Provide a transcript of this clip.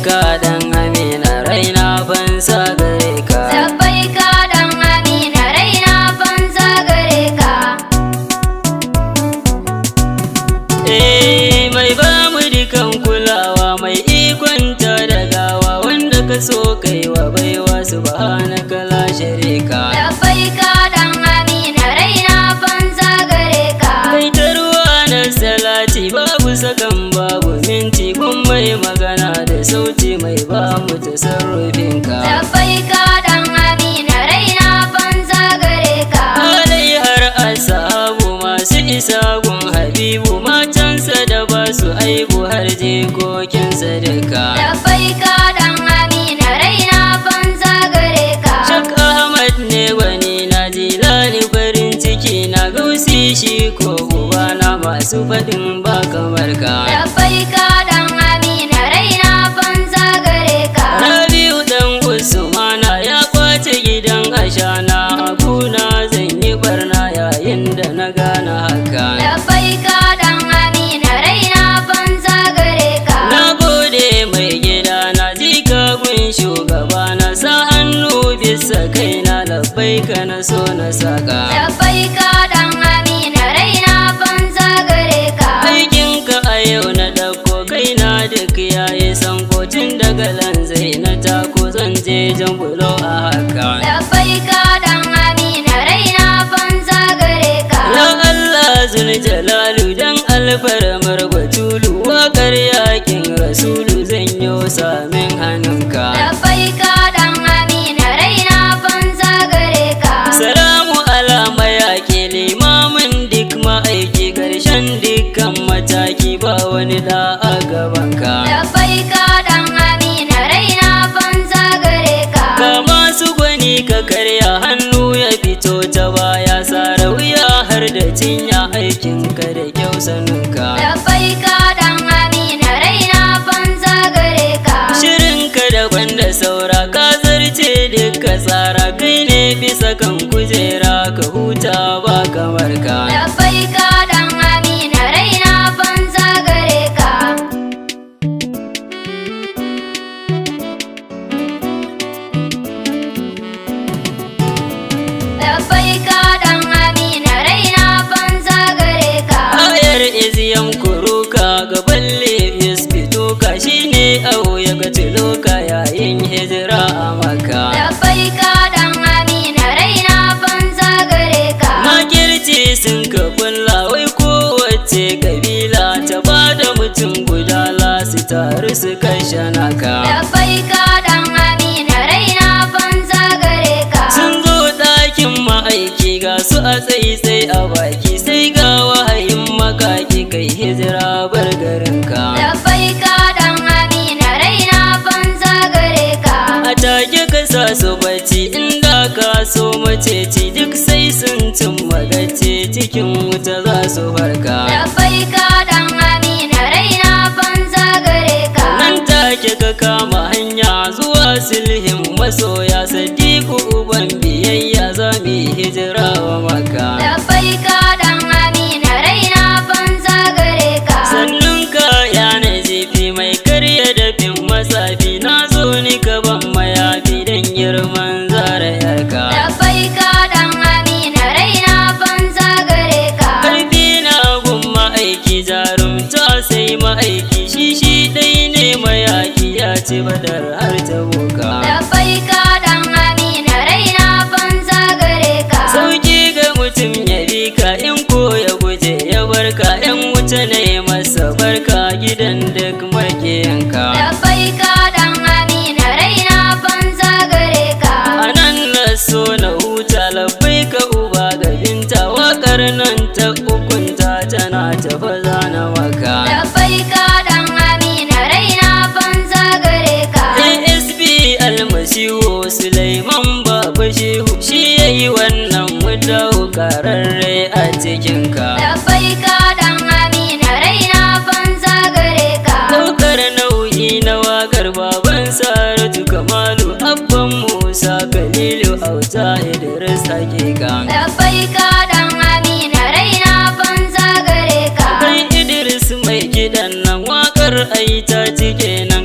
labbaika Dan Amina raina fansa gare ka. labbaika Dan Amina raina fansa gare ka. Mai ba mu dukan kulawa, mai ikonta da gawa, wanda ka so kai wa baiwa subhanaka la sharika. labbaika Dan Amina raina fansa gare ka. Kai ta ruwa na salati, babu sakan babu minti, kun mai magana da sauti, mai ba mu tasarrufinka. labbaika Dan Amina raina fansa gare ka. Alai har asabu masu isa gun habibu, matansa da ba su aibu har jikokinsa duka. labbaika Dan Amina raina fansa gare ka. Shak Ahmad ne gwani na jilani, farin ciki na gausi shi ko ubana, masu faɗin ba kamar ka. labbaika Dan Amina raina fansa gare ka. Rabiu dan Usmana ya kwace gidan ashana, abuna zan yi barna yayin da na gane haka. labbaika Dan Amina raina fansa gare ka. Na gode mai gida na jika gun shugaba, na sa hannu bisa kaina, labbaika na so na saka. labbaika Dan Amina raina fansa gare ka. Aikinka a yau na dauko kaina duk yayi sanko, tun daga lanzai na tako zan je jan bulo a haka. labbaika Dan Amina raina fansa gare ka. Ya Allah zul jalalu dan alfarmar batulu, wakar yakin rasulu zan yo samin hannunka. labbaika Dan Amina raina fansa gare ka. Salamu ala mayaki limamin duk ma'aiki, karshen dukkan mataki ba wani da a gabanka. labbaika Dan Amina raina fansa gare ka. Ka masu gwani ka karya hannu ya fito ta baya, sara wuya har da cinya, aikinka da kyau saninka. labbaika Dan Amina raina fansa gare ka. Shirinka daban da saura, ka zarce duka tsara, kai ne bisa kan kujera, ka huta ba kamar ka. labbaika Dan Amina raina fansa gare ka. labbaika Dan Amina raina fansa gare ka. Ayar iziyan kuruka gaban lefis fituka, shine au ya ga tiloka yayin hijira a maka. labbaika Dan Amina raina fansa gare ka. Makirci sun ka kulla, wai kowace kabila ta bada mutum guda, su taru su kashe naka. labbaika Dan Amina raina fansa gare ka. Sun zo ɗakin ma'aiki ga su a tsaitsai a baki, sai ga wahayin makaki kai hijira bar garinka. labbaika Dan Amina raina fansa gare ka. A take ka sa su bacci, inda ka so maceci, duk sai sun cimma gaci, cikin wuta za su farka. labbaika Dan Amina raina fansa gare ka. Nan take ka kama hanya zuwa sulhin masoya, sadiku uban biyayya za mu yi hijira wa maka. labbaika Dan Amina raina fansa gare ka. Sannun ka ya nazifi mai karya dafin matsafi, na zo ni ka ban mayafi dan girman zarayarka. labbaika Dan Amina raina fansa gare ka. Karfi na gun ma'aiki, jarumta sai ma'aiki, shi dai ne mayaki, ya ci badar har ta boka. labbaika Dan Amina raina fansa gare ka. Sauki ga mutum ya bi ka, in ko ya guje ya barka, yan wuce na yi masa barka, gidan duk makiyanka. labbaika Dan Amina raina fansa gare ka. Anan na so na huta, labbaika uba ga binta, wakar nan ta ukunta tana tafa zana maka. labbaika Dan Amina raina fansa gare ka. ASB ALMASIHU Sulaiman Baba Shehu, shi yayi wannan mudau kararre a cikinka. labbaika Dan Amina raina fansa gare ka. Daukar nau'i na wakar baban Saratu Kamalu, abban Musa Kalilu, auta Idris hakika. labbaika Dan Amina raina fansa gare ka. Kai Idris mai kidan nan, wakar ai ta cike na